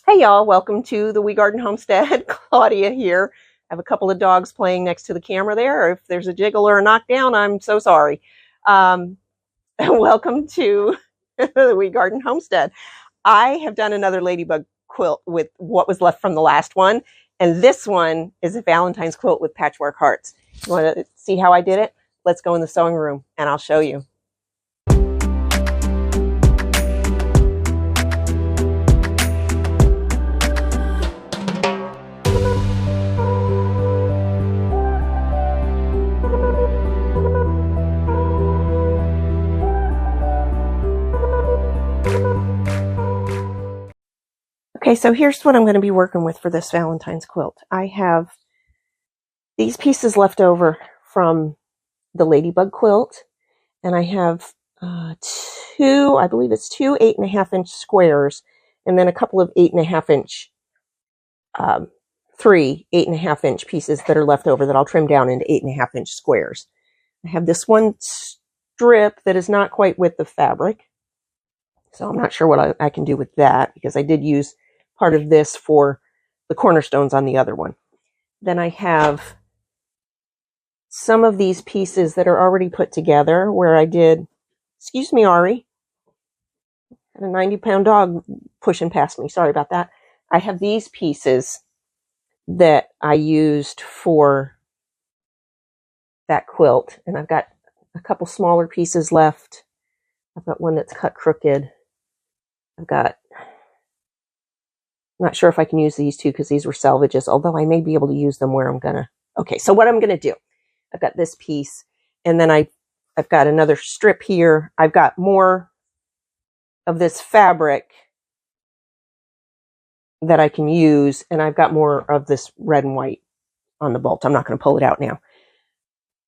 Hey y'all, welcome to the Wee Garden Homestead. Claudia here. I have a couple of dogs playing next to the camera there. If there's a jiggle or a knockdown, I'm so sorry. Welcome to the Wee Garden Homestead. I have done another ladybug quilt with what was left from the last one, and this one is a Valentine's quilt with patchwork hearts. You want to see how I did it? Let's go in the sewing room and I'll show you. Okay, so here's what I'm going to be working with for this Valentine's quilt. I have these pieces left over from the ladybug quilt, and I have I believe it's two 8.5-inch squares, and then a couple of 8.5-inch, three 8.5-inch pieces that are left over that I'll trim down into 8.5-inch squares. I have this one strip that is not quite width of fabric, so I'm not sure what I can do with that, because I did use part of this for the cornerstones on the other one. Then I have some of these pieces that are already put together where I did, excuse me, Ari, a 90-pound dog pushing past me. Sorry about that. I have these pieces that I used for that quilt, and I've got a couple smaller pieces left. I've got one that's cut crooked. I've got, not sure if I can use these two because these were salvages, although I may be able to use them where I'm gonna. Okay, so what I'm gonna do, I've got this piece, and then I've got another strip here. I've got more of this fabric that I can use, and I've got more of this red and white on the bolt. I'm not going to pull it out now.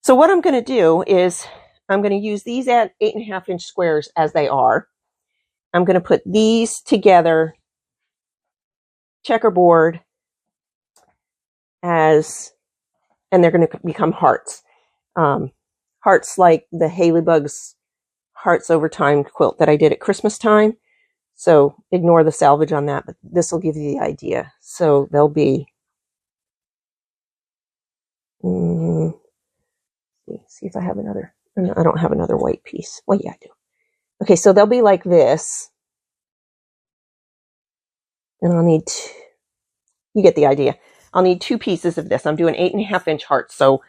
So what I'm going to do is I'm going to use these at 8.5-inch squares as they are. I'm going to put these together checkerboard and they're going to become hearts. Hearts like the Haleybugs Hearts Over Time quilt that I did at Christmas time. So ignore the salvage on that, but this will give you the idea. So they'll be, see if I have another, no, I don't have another white piece. Well, yeah, I do. Okay, so they'll be like this. And I'll need, you get the idea. I'll need two pieces of this. I'm doing 8.5-inch hearts. So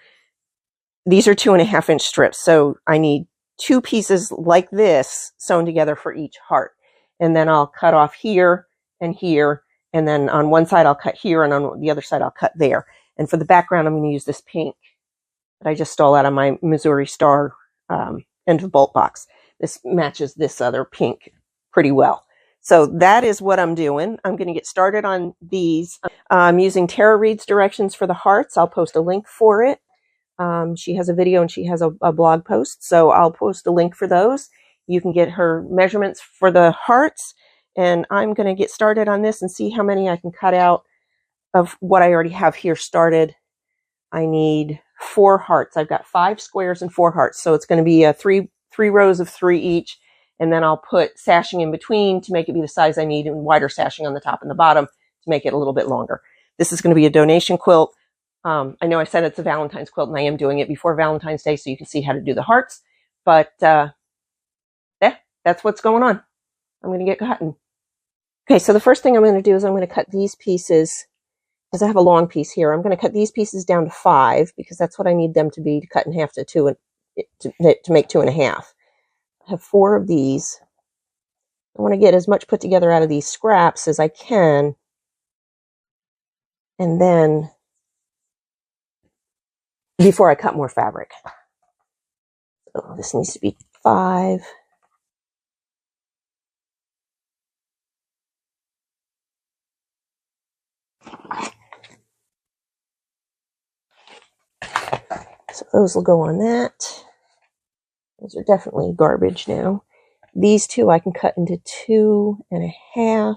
these are 2.5-inch strips. So I need two pieces like this sewn together for each heart. And then I'll cut off here and here. And then on one side I'll cut here, and on the other side I'll cut there. And for the background, I'm going to use this pink that I just stole out of my Missouri Star end of bolt box. This matches this other pink pretty well. So that is what I'm doing. I'm going to get started on these. I'm using Tara Reid's directions for the hearts. I'll post a link for it. She has a video and she has a blog post, so I'll post a link for those. You can get her measurements for the hearts, and I'm going to get started on this and see how many I can cut out of what I already have here started. I need 4 hearts. I've got 5 squares and 4 hearts, so it's going to be a three rows of 3 each, and then I'll put sashing in between to make it be the size I need, and wider sashing on the top and the bottom to make it a little bit longer. This is going to be a donation quilt. I know I said it's a Valentine's quilt, and I am doing it before Valentine's Day, so you can see how to do the hearts. But yeah, that's what's going on. I'm going to get cutting. Okay, so the first thing I'm going to do is I'm going to cut these pieces, because I have a long piece here. I'm going to cut these pieces down to 5, because that's what I need them to be, to cut in half to 2, to make 2.5. I have 4 of these. I want to get as much put together out of these scraps as I can, and then before I cut more fabric. So this needs to be 5. So those will go on that. Those are definitely garbage now. These 2 I can cut into 2.5.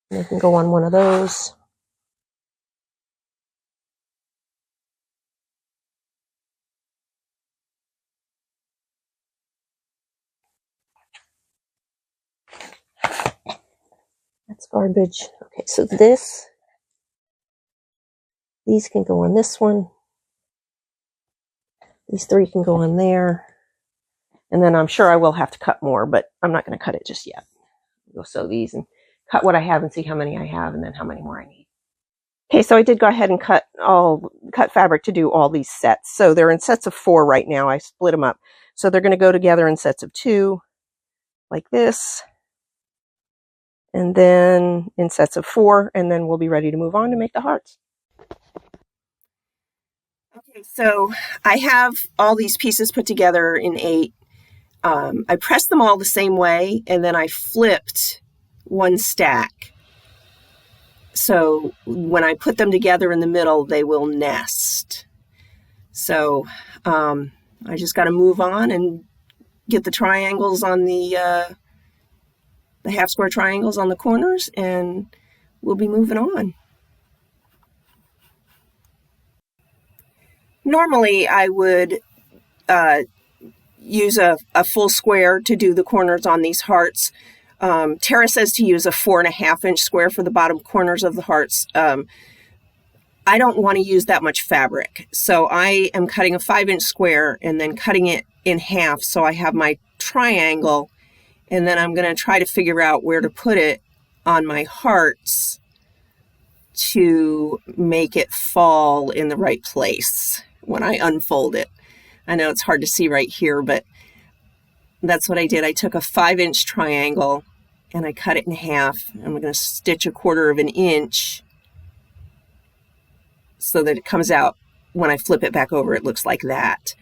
They can go on one of those. That's garbage. Okay, so these can go on this one. These 3 can go on there. And then I'm sure I will have to cut more, but I'm not going to cut it just yet. We'll sew these and cut what I have and see how many I have and then how many more I need. Okay, so I did go ahead and cut fabric to do all these sets. So they're in sets of 4 right now. I split them up. So they're going to go together in sets of 2, like this. And then in sets of 4, and then we'll be ready to move on to make the hearts. Okay, so I have all these pieces put together in 8. I pressed them all the same way, and then I flipped one stack. So when I put them together in the middle, they will nest. So I just got to move on and get the triangles on the half square triangles on the corners, and we'll be moving on. Normally, I would use a full square to do the corners on these hearts. Tara says to use a 4.5-inch square for the bottom corners of the hearts. I don't want to use that much fabric, so I am cutting a 5-inch square and then cutting it in half so I have my triangle, and then I'm going to try to figure out where to put it on my hearts to make it fall in the right place when I unfold it. I know it's hard to see right here, but that's what I did. I took a 5-inch triangle and I cut it in half. I'm going to stitch a 1/4 inch so that it comes out. When I flip it back over, it looks like that.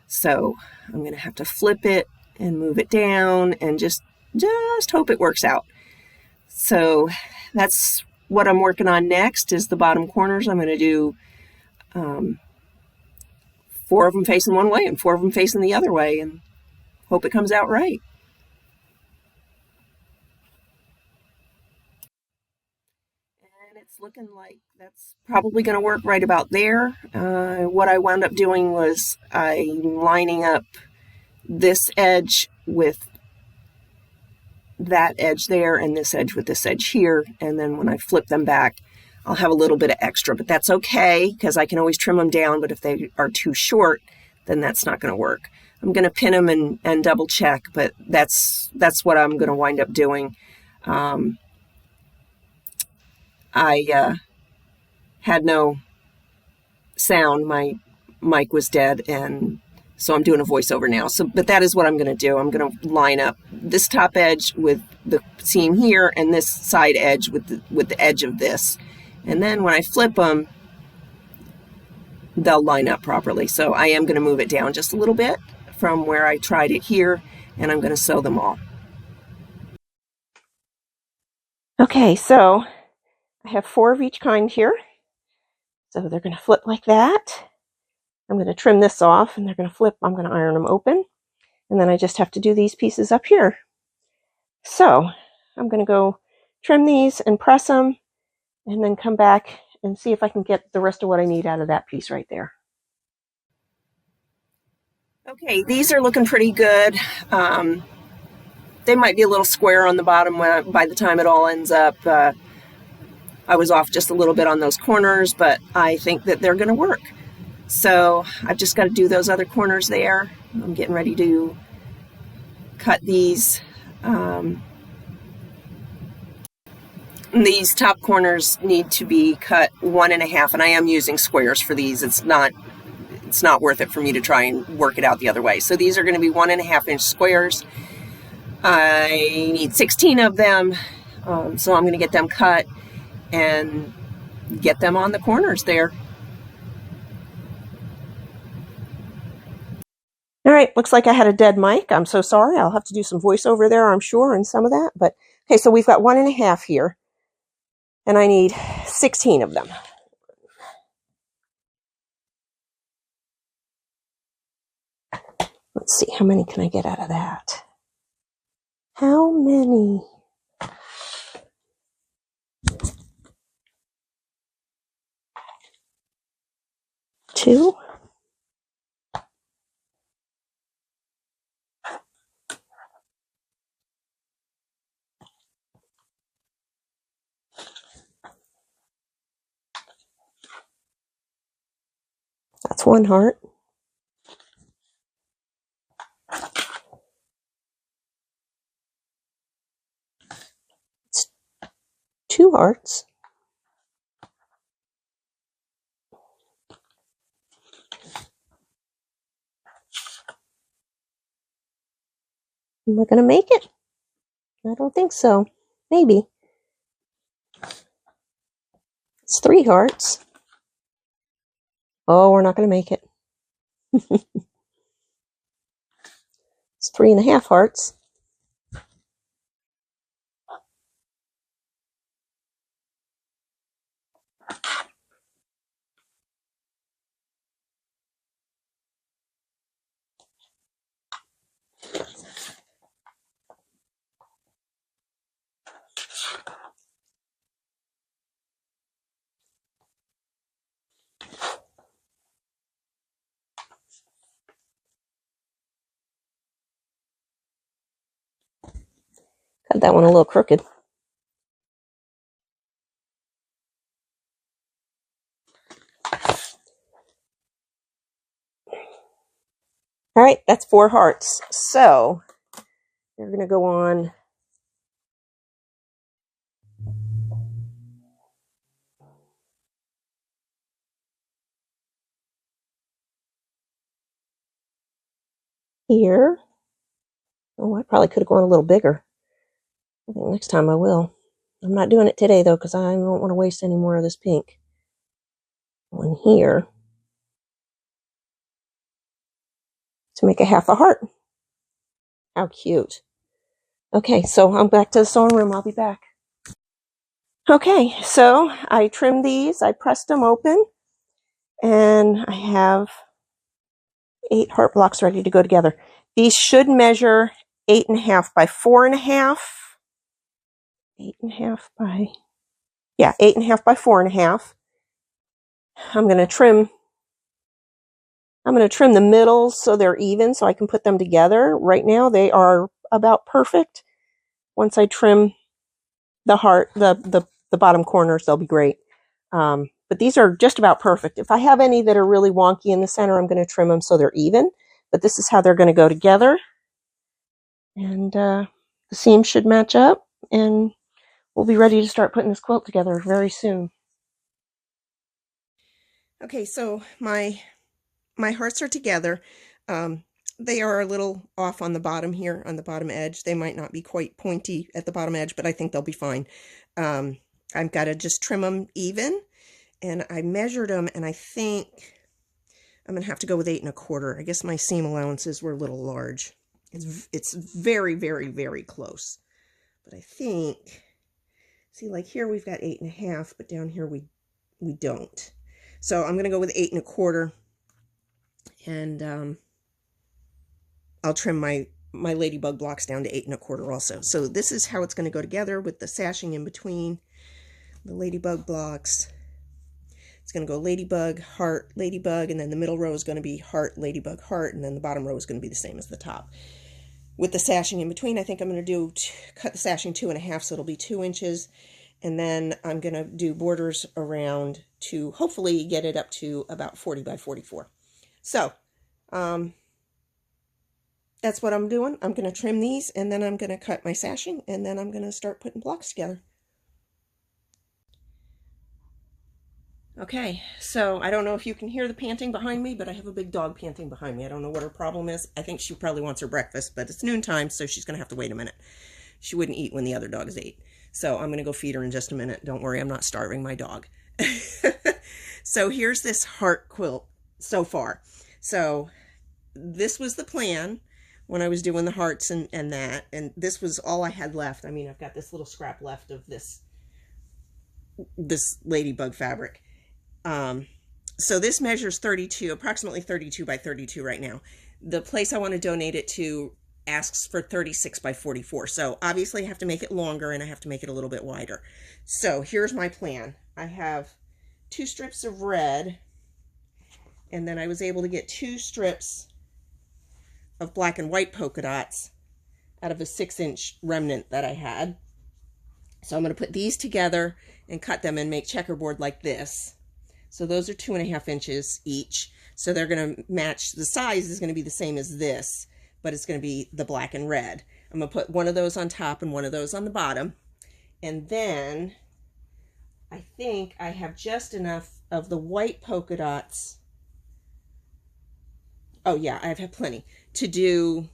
So I'm going to have to flip it and move it down and just hope it works out. So that's what I'm working on next is the bottom corners. I'm going to do 4 of them facing one way and 4 of them facing the other way and hope it comes out right. And it's looking like that's probably going to work right about there. What I wound up doing was I'm lining up this edge with that edge there and this edge with this edge here, and then when I flip them back I'll have a little bit of extra, but that's okay because I can always trim them down, but if they are too short then that's not going to work. I'm going to pin them and double check, but that's what I'm going to wind up doing. I had no sound, my mic was dead, and so I'm doing a voiceover now. So, but that is what I'm going to do. I'm going to line up this top edge with the seam here and this side edge with the edge of this. And then when I flip them, they'll line up properly. So I am going to move it down just a little bit from where I tried it here, and I'm going to sew them all. Okay, so I have 4 of each kind here. So they're going to flip like that. I'm going to trim this off and they're going to flip. I'm going to iron them open. And then I just have to do these pieces up here. So I'm going to go trim these and press them and then come back and see if I can get the rest of what I need out of that piece right there. Okay, these are looking pretty good. They might be a little square on the bottom by the time it all ends up. I was off just a little bit on those corners, but I think that they're going to work. So I've just got to do those other corners there. I'm getting ready to cut these. These top corners need to be cut 1.5, and I am using squares for these. It's not worth it for me to try and work it out the other way. So these are going to be 1.5-inch squares. I need 16 of them, so I'm going to get them cut and get them on the corners there. All right, looks like I had a dead mic. I'm so sorry. I'll have to do some voiceover there, I'm sure, and some of that. But okay, so we've got 1.5 here, and I need 16 of them. Let's see, how many can I get out of that? How many? Two? That's one heart. It's two hearts. Am I going to make it? I don't think so. Maybe. It's three hearts. Oh, we're not going to make it. It's 3.5 hearts. Got that one a little crooked. All right, that's 4 hearts. So you're going to go on here. Oh, I probably could have gone a little bigger. I think next time I will. I'm not doing it today, though, because I don't want to waste any more of this pink. One here to make a half a heart. How cute. Okay, so I'm back to the sewing room. I'll be back. Okay, so I trimmed these. I pressed them open. And I have 8 heart blocks ready to go together. These should measure 8.5 by 4.5. 8.5 by, yeah, 8.5 by 4.5. I'm going to trim the middles so they're even so I can put them together. Right now they are about perfect. Once I trim the heart, the bottom corners, they'll be great. But these are just about perfect. If I have any that are really wonky in the center, I'm going to trim them so they're even. But this is how they're going to go together. And the seams should match up. And we'll be ready to start putting this quilt together very soon. Okay, so my hearts are together. They are a little off on the bottom here, on the bottom edge. They might not be quite pointy at the bottom edge, but I think they'll be fine. I've got to just trim them even. And I measured them, and I think I'm going to have to go with 8 1/4. I guess my seam allowances were a little large. It's very, very, very close. But I think, see, like here we've got 8.5, but down here we don't. So I'm going to go with 8 1/4. And I'll trim my ladybug blocks down to 8 1/4 also. So this is how it's going to go together with the sashing in between the ladybug blocks. It's going to go ladybug, heart, ladybug, and then the middle row is going to be heart, ladybug, heart, and then the bottom row is going to be the same as the top. With the sashing in between, I think I'm going to cut the sashing 2.5, so it'll be 2 inches. And then I'm going to do borders around to hopefully get it up to about 40 by 44. So, that's what I'm doing. I'm going to trim these, and then I'm going to cut my sashing, and then I'm going to start putting blocks together. Okay, so I don't know if you can hear the panting behind me, but I have a big dog panting behind me. I don't know what her problem is. I think she probably wants her breakfast, but it's noontime, so she's going to have to wait a minute. She wouldn't eat when the other dogs ate. So I'm going to go feed her in just a minute. Don't worry, I'm not starving my dog. So here's this heart quilt so far. So this was the plan when I was doing the hearts and that, and this was all I had left. I mean, I've got this little scrap left of this ladybug fabric. So this measures approximately 32 by 32 right now. The place I want to donate it to asks for 36 by 44. So obviously I have to make it longer, and I have to make it a little bit wider. So here's my plan. I have 2 strips of red, and then I was able to get 2 strips of black and white polka dots out of a 6-inch remnant that I had. So I'm going to put these together and cut them and make checkerboard like this. So those are 2.5 inches each. So they're going to match, the size is going to be the same as this, but it's going to be the black and red. I'm going to put one of those on top and one of those on the bottom. And then I think I have just enough of the white polka dots. Oh yeah, I have plenty to do.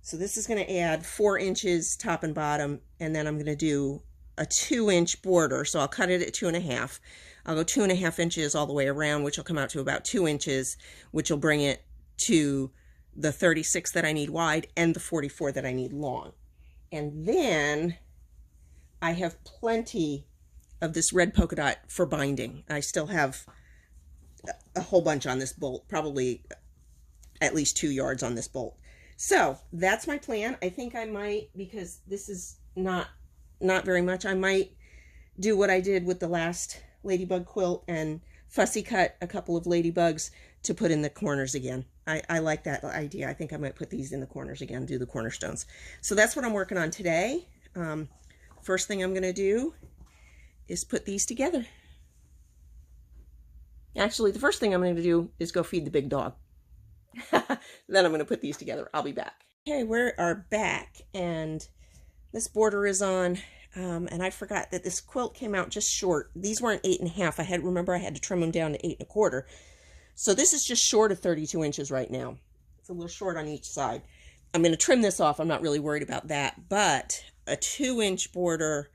So this is going to add 4 inches top and bottom, and then I'm going to do a 2-inch border. So I'll cut it at 2.5. I'll go 2.5 inches all the way around, which will come out to about 2 inches, which will bring it to the 36 that I need wide and the 44 that I need long. And then I have plenty of this red polka dot for binding. I still have a whole bunch on this bolt, probably at least 2 yards on this bolt. So that's my plan. I think I might, because this is not very much, I might do what I did with the last ladybug quilt and fussy cut a couple of ladybugs to put in the corners again. I like that idea. I think I might put these in the corners again, do the cornerstones. So that's what I'm working on today. First thing I'm going to do is put these together. Actually, the first thing I'm going to do is go feed the big dog. Then I'm going to put these together. I'll be back. Okay, we are back, and this border is on, and I forgot that this quilt came out just short. These weren't 8.5. Remember I had to trim them down to 8.25. So this is just short of 32 inches right now. It's a little short on each side. I'm going to trim this off. I'm not really worried about that, but a 2-inch border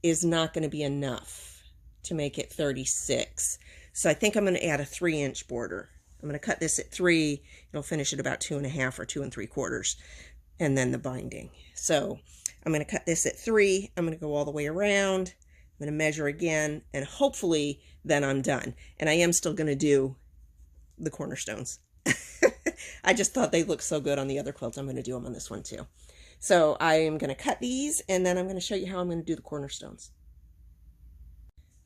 is not going to be enough to make it 36. So I think I'm going to add a 3-inch border. I'm going to cut this at 3. It'll finish at about 2.5 or 2 3/4, and then the binding. So I'm going to cut this at 3. I'm going to go all the way around. I'm going to measure again, and hopefully then I'm done. And I am still going to do the cornerstones. I just thought they looked so good on the other quilts. I'm going to do them on this one too. So I am going to cut these, and then I'm going to show you how I'm going to do the cornerstones.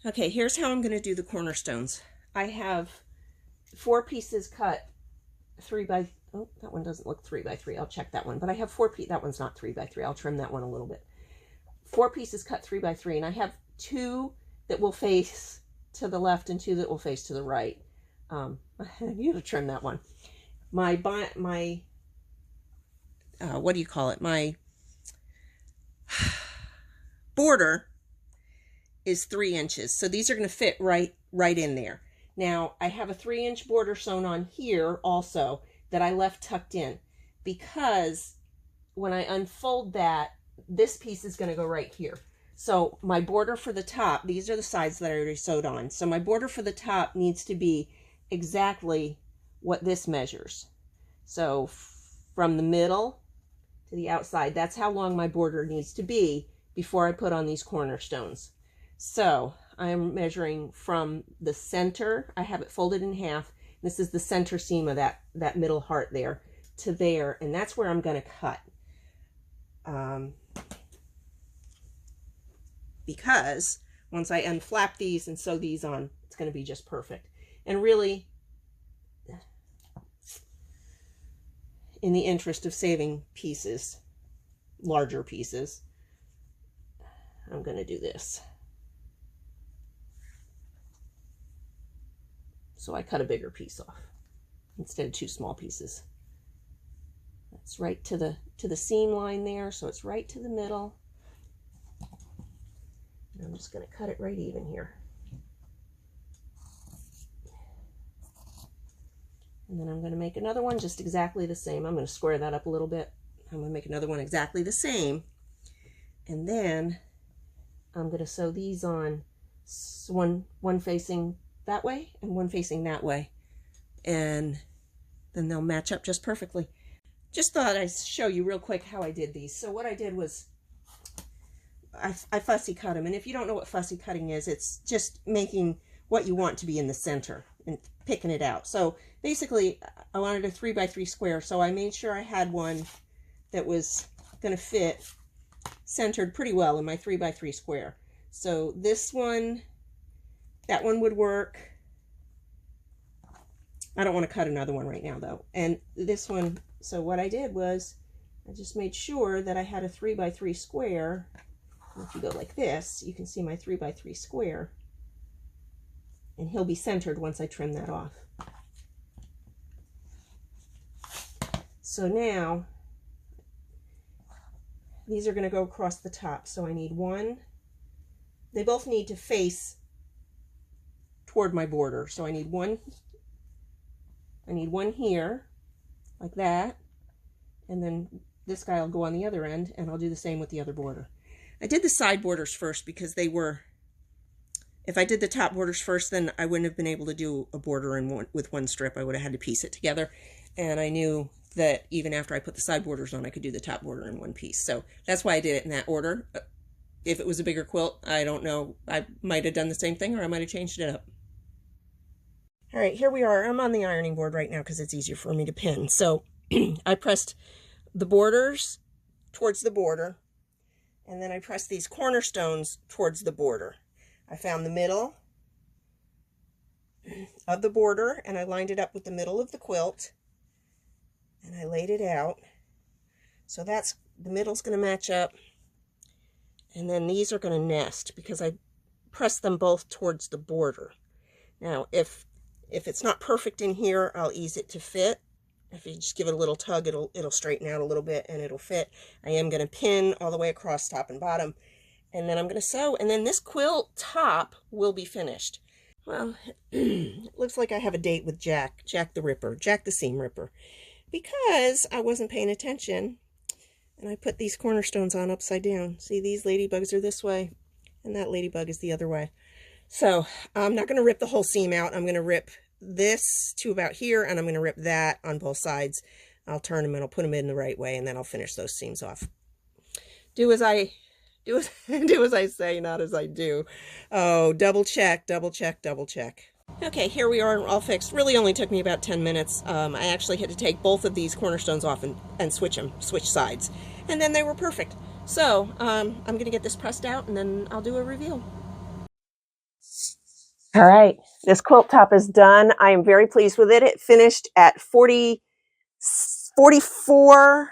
Okay, here's how I'm going to do the cornerstones. I have 4 pieces cut 3 by, oh, that one doesn't look 3 by 3. I'll check that one. But I have 4 pieces, that one's not 3 by 3. I'll trim that one a little bit. 4 pieces cut 3 by 3, and I have 2 that will face to the left and 2 that will face to the right. I need to trim that one. My what do you call it? My border is 3 inches. So these are going to fit right in there. Now, I have a 3-inch border sewn on here also that I left tucked in, because when I unfold that, this piece is going to go right here. So my border for the top, these are the sides that I already sewed on. So my border for the top needs to be exactly what this measures. So from the middle to the outside, that's how long my border needs to be before I put on these cornerstones. So I'm measuring from the center. I have it folded in half. This is the center seam of that middle heart there to there, and that's where I'm going to cut. Because once I unflap these and sew these on, it's going to be just perfect. And really, in the interest of saving pieces, larger pieces, I'm going to do this. So I cut a bigger piece off instead of 2 small pieces. That's right to the seam line there, so it's right to the middle. And I'm just going to cut it right even here. And then I'm going to make another one just exactly the same. I'm going to square that up a little bit. I'm going to make another one exactly the same. And then I'm going to sew these on, one facing that way and one facing that way. And then they'll match up just perfectly. Just thought I'd show you real quick how I did these. So what I did was I fussy cut them. And if you don't know what fussy cutting is, it's just making what you want to be in the center and picking it out. So basically, I wanted a 3 by 3 square, so I made sure I had one that was going to fit centered pretty well in my 3 by 3 square. So this one, that one would work. I don't want to cut another one right now though. And this one, so what I did was I just made sure that I had a 3 by 3 square. If you go like this, you can see my 3 by 3 square. And he'll be centered once I trim that off. So now these are going to go across the top. So I need one. They both need to face toward my border. So I need one here, like that. And then this guy will go on the other end, and I'll do the same with the other border. I did the side borders first because they were, if I did the top borders first, then I wouldn't have been able to do a border with one strip. I would have had to piece it together. And I knew that even after I put the side borders on, I could do the top border in one piece. So that's why I did it in that order. If it was a bigger quilt, I don't know. I might have done the same thing, or I might have changed it up. All right, here we are. I'm on the ironing board right now because it's easier for me to pin. So I pressed the borders towards the border, and then I pressed these cornerstones towards the border. I found the middle of the border, and I lined it up with the middle of the quilt, and I laid it out. So that's, the middle's going to match up, and then these are going to nest because I pressed them both towards the border. Now, if it's not perfect in here, I'll ease it to fit. If you just give it a little tug, it'll straighten out a little bit and it'll fit. I am going to pin all the way across top and bottom, and then I'm going to sew, and then this quilt top will be finished. Well, it looks like I have a date with Jack the Ripper, Jack the Seam Ripper, because I wasn't paying attention, and I put these cornerstones on upside down. See, these ladybugs are this way, and that ladybug is the other way. So I'm not going to rip the whole seam out. I'm going to rip this to about here, and I'm going to rip that on both sides. I'll turn them and I'll put them in the right way, and then I'll finish those seams off. Do as I say, not as I do. Oh, double check, double check, double check. Okay, here we are, all fixed. Really only took me about 10 minutes. I actually had to take both of these cornerstones off and switch sides, and then they were perfect. So I'm going to get this pressed out, and then I'll do a reveal. All right, this quilt top is done. I am very pleased with it. It finished at 44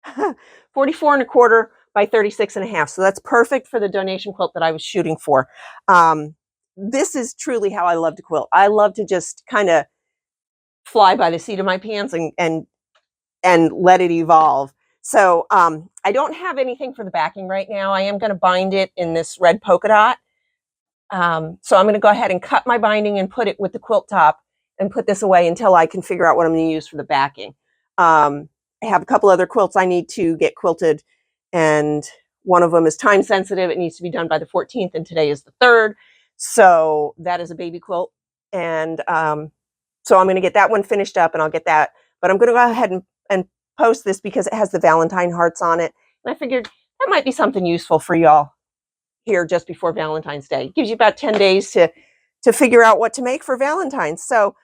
and a quarter by 36 and a half. So that's perfect for the donation quilt that I was shooting for. This is truly how I love to quilt. I love to just kind of fly by the seat of my pants and let it evolve. So I don't have anything for the backing right now. I am going to bind it in this red polka dot. So I'm going to go ahead and cut my binding and put it with the quilt top and put this away until I can figure out what I'm going to use for the backing. I have a couple other quilts I need to get quilted, and one of them is time sensitive. It needs to be done by the 14th, and today is the 3rd. So that is a baby quilt. And so I'm going to get that one finished up, and I'll get that. But I'm going to go ahead and post this because it has the Valentine hearts on it. And I figured that might be something useful for y'all here just before Valentine's Day. It gives you about 10 days to figure out what to make for Valentine's. So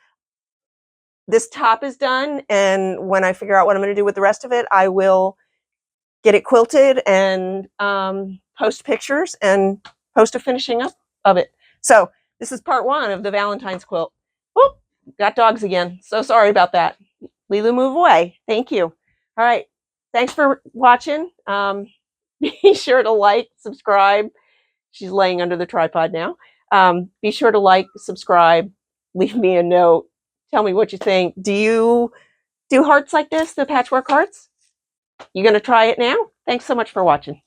this top is done, and when I figure out what I'm going to do with the rest of it, I will get it quilted and post pictures and post a finishing up of it. So this is part 1 of the Valentine's quilt. Whoop, got dogs again. So sorry about that. Lilu, move away. Thank you. All right. Thanks for watching. Be sure to like, subscribe. She's laying under the tripod now. Be sure to like, subscribe, leave me a note. Tell me what you think. Do you do hearts like this, the patchwork hearts? You going to try it now? Thanks so much for watching.